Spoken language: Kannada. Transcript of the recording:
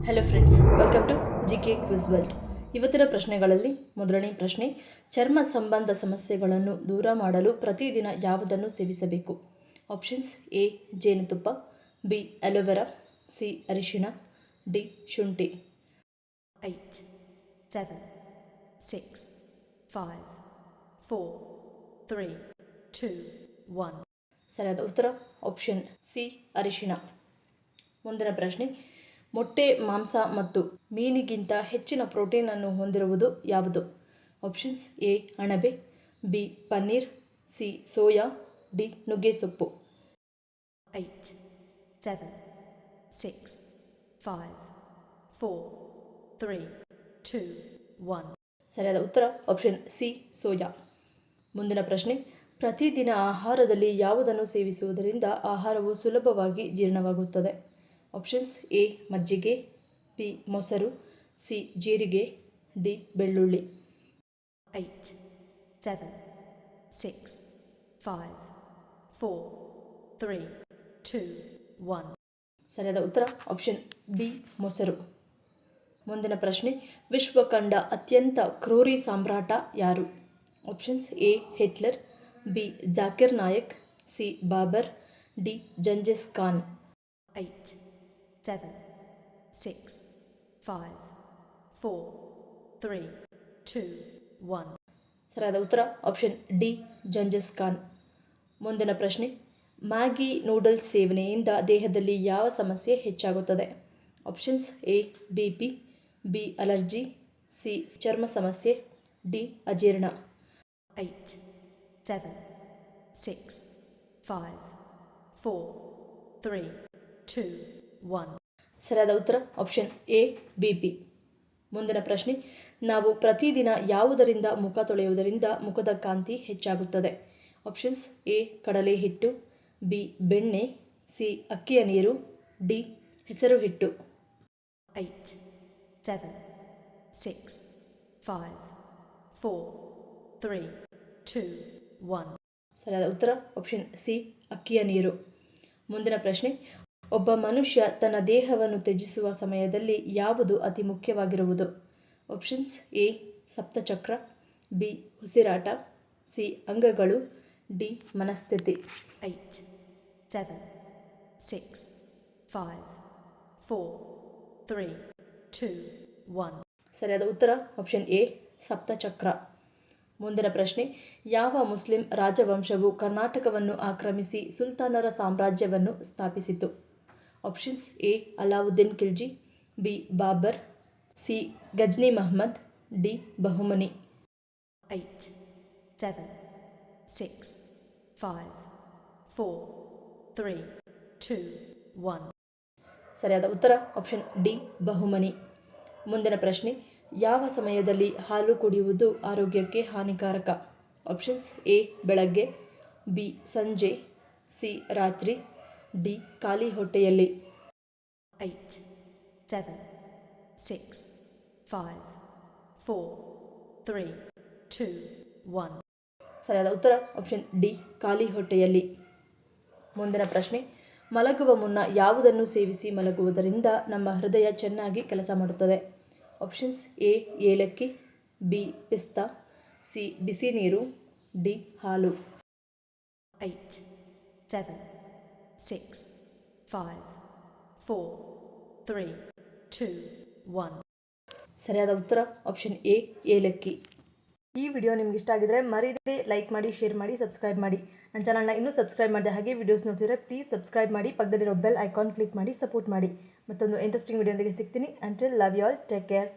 Hello friends, welcome to GK quiz world. ಇವತ್ತಿನ ಪ್ರಶ್ನೆಗಳಲ್ಲಿ ಮೊದಲನೇ ಪ್ರಶ್ನೆ, ಚರ್ಮ ಸಂಬಂಧ ಸಮಸ್ಯೆಗಳನ್ನು ದೂರ ಮಾಡಲು ಪ್ರತಿದಿನ ಯಾವುದನ್ನು ಸೇವಿಸಬೇಕು? ಆಪ್ಷನ್ಸ್: ಎ ಜೇನುತುಪ್ಪ, ಬಿ ಅಲೋವೆರಾ, ಸಿ ಅರಿಶಿಣ, ಡಿ ಶುಂಠಿ. 8, 7, 6, 5, 4, 3, 2, 1. ಸರಿಯಾದ ಉತ್ತರ ಆಪ್ಷನ್ ಸಿ ಅರಿಶಿಣ. ಮುಂದಿನ ಪ್ರಶ್ನೆ, ಮೊಟ್ಟೆ, ಮಾಂಸ ಮತ್ತು ಮೀನಿಗಿಂತ ಹೆಚ್ಚಿನ ಪ್ರೋಟೀನನ್ನು ಹೊಂದಿರುವುದು ಯಾವುದು? ಆಪ್ಷನ್ಸ್: ಎ ಅಣಬೆ, B paneer, C soya, D ನುಗ್ಗೆಸೊಪ್ಪು. 8, 7, 6, 5, 4, 3, 2, 1. ಸರಿಯಾದ ಉತ್ತರ ಆಪ್ಷನ್ ಸಿ ಸೋಯಾ. ಮುಂದಿನ ಪ್ರಶ್ನೆ, ಪ್ರತಿದಿನ ಆಹಾರದಲ್ಲಿ ಯಾವುದನ್ನು ಸೇವಿಸುವುದರಿಂದ ಆಹಾರವು ಸುಲಭವಾಗಿ ಜೀರ್ಣವಾಗುತ್ತದೆ? ಆಪ್ಷನ್ಸ್: ಎ ಮಜ್ಜಿಗೆ, ಬಿ ಮೊಸರು, ಸಿ ಜೀರಿಗೆ, ಡಿ ಬೆಳ್ಳುಳ್ಳಿ. 8, 7, 6, 5, 4, 3, 2, 1. ಸರಿಯಾದ ಉತ್ತರ ಆಪ್ಷನ್ ಬಿ ಮೊಸರು. ಮುಂದಿನ ಪ್ರಶ್ನೆ, ವಿಶ್ವಕಂಡ ಅತ್ಯಂತ ಕ್ರೂರಿ ಸಾಮ್ರಾಟ ಯಾರು? Options: A Hitler, B Zakir Naik, C Babur, D Genghis Khan. 8, 7, 6, 5, 4, 3, 2, 1. ಸರಿಯಾದ ಉತ್ತರ ಆಪ್ಷನ್ ಡಿ ಜಂಜಿಸ್ ಖಾನ್. ಮುಂದಿನ ಪ್ರಶ್ನೆ, ಮ್ಯಾಗಿ ನೂಡಲ್ಸ್ ಸೇವನೆಯಿಂದ ದೇಹದಲ್ಲಿ ಯಾವ ಸಮಸ್ಯೆ ಹೆಚ್ಚಾಗುತ್ತದೆ? Options: A B P, B allergy, C ಚರ್ಮ ಸಮಸ್ಯೆ, ಡಿ ಅಜೀರ್ಣ. 8, 7, 6, 5, 4, 3, 2, 1. ಸರಿಯಾದ ಉತ್ತರ ಆಪ್ಷನ್ ಎ ಬಿ ಪಿ. ಮುಂದಿನ ಪ್ರಶ್ನೆ, ನಾವು ಪ್ರತಿದಿನ ಯಾವುದರಿಂದ ಮುಖ ತೊಳೆಯುವುದರಿಂದ ಮುಖದ ಕಾಂತಿ ಹೆಚ್ಚಾಗುತ್ತದೆ? ಆಪ್ಷನ್ಸ್: ಎ ಕಡಲೆ ಹಿಟ್ಟು, ಬಿ ಬೆಣ್ಣೆ, ಸಿ ಅಕ್ಕಿಯ ನೀರು, ಡಿ ಹೆಸರು ಹಿಟ್ಟು. 8, 7, 6, 5, 4, 3, 2, 1. ಸರಿಯಾದ ಉತ್ತರ ಆಪ್ಷನ್ ಸಿ ಅಕ್ಕಿಯ ನೀರು. ಮುಂದಿನ ಪ್ರಶ್ನೆ, ಒಬ್ಬ ಮನುಷ್ಯ ತನ್ನ ದೇಹವನ್ನು ತ್ಯಜಿಸುವ ಸಮಯದಲ್ಲಿ ಯಾವುದು ಅತಿ ಮುಖ್ಯವಾಗಿರುವುದು? ಆಪ್ಷನ್ಸ್: ಎ ಸಪ್ತಚಕ್ರ, ಬಿ ಉಸಿರಾಟ, ಸಿ ಅಂಗಗಳು, ಡಿ ಮನಸ್ಥಿತಿ. 8, 7, 6, 5, 4, 3, 2, 1. ಸರಿಯಾದ ಉತ್ತರ ಆಪ್ಷನ್ ಎ ಸಪ್ತಚಕ್ರ. ಮುಂದಿನ ಪ್ರಶ್ನೆ, ಯಾವ ಮುಸ್ಲಿಂ ರಾಜವಂಶವು ಕರ್ನಾಟಕವನ್ನು ಆಕ್ರಮಿಸಿ ಸುಲ್ತಾನರ ಸಾಮ್ರಾಜ್ಯವನ್ನು ಸ್ಥಾಪಿಸಿತು? Options: A Alauddin Khilji, B Babur, C Ghazni Mahmud, D Bahmani. 8, 7, 6, 5, 4, 3, 2, 1. ಸರಿಯಾದ ಉತ್ತರ ಆಪ್ಷನ್ ಡಿ ಬಹುಮನಿ. ಮುಂದಿನ ಪ್ರಶ್ನೆ, ಯಾವ ಸಮಯದಲ್ಲಿ ಹಾಲು ಕುಡಿಯುವುದು ಆರೋಗ್ಯಕ್ಕೆ ಹಾನಿಕಾರಕ? ಆಪ್ಷನ್ಸ್: ಎ ಬೆಳಗ್ಗೆ, ಬಿ ಸಂಜೆ, ಸಿ ರಾತ್ರಿ, ಡಿ ಖಾಲಿ ಹೊಟ್ಟೆಯಲ್ಲಿ. 8, 7, 6, 5, 4, 3, 2, 1. ಸರಿಯಾದ ಉತ್ತರ ಆಪ್ಷನ್ ಡಿ ಖಾಲಿ ಹೊಟ್ಟೆಯಲ್ಲಿ. ಮುಂದಿನ ಪ್ರಶ್ನೆ, ಮಲಗುವ ಮುನ್ನ ಯಾವುದನ್ನು ಸೇವಿಸಿ ಮಲಗುವುದರಿಂದ ನಮ್ಮ ಹೃದಯ ಚೆನ್ನಾಗಿ ಕೆಲಸ ಮಾಡುತ್ತದೆ? ಆಪ್ಷನ್ಸ್: ಎ ಏಲಕ್ಕಿ, ಬಿ ಪಿಸ್ತಾ, ಸಿ ಬಿಸಿ ನೀರು, ಡಿ ಹಾಲು. 8, 7, 6, 5, 4, 3, 2, 1. ಸರಿಯಾದ ಉತ್ತರ ಆಪ್ಷನ್ ಎ ಏಲಕ್ಕಿ. ಈ ವಿಡಿಯೋ ನಿಮ್ಗೆ ಇಷ್ಟ ಆಗಿದ್ರೆ ಮರೀದೆ ಲೈಕ್ ಮಾಡಿ, ಶೇರ್ ಮಾಡಿ, ಸಬ್ಸ್ಕ್ರೈಬ್ ಮಾಡಿ. ನನ್ನ ಚಾನಲ್ನ ಇನ್ನೂ ಸಬ್ಸ್ಕ್ರೈಬ್ ಮಾಡಿದೆ ಹಾಗೆ ವಿಡಿಯೋಸ್ ನೋಡ್ತಿದ್ರೆ ಪ್ಲೀಸ್ ಸಬ್ಸ್ಕ್ರೈಬ್ ಮಾಡಿ, ಪಕ್ಕದಲ್ಲಿರೋ ಬೆಲ್ ಐಕಾನ್ ಕ್ಲಿಕ್ ಮಾಡಿ ಸಪೋರ್ಟ್ ಮಾಡಿ. ಮತ್ತೊಂದು ಇಂಟ್ರೆಸ್ಟಿಂಗ್ ವಿಡಿಯೋದೊಂದಿಗೆ ಸಿಗ್ತೀನಿ. Until love you all, take care.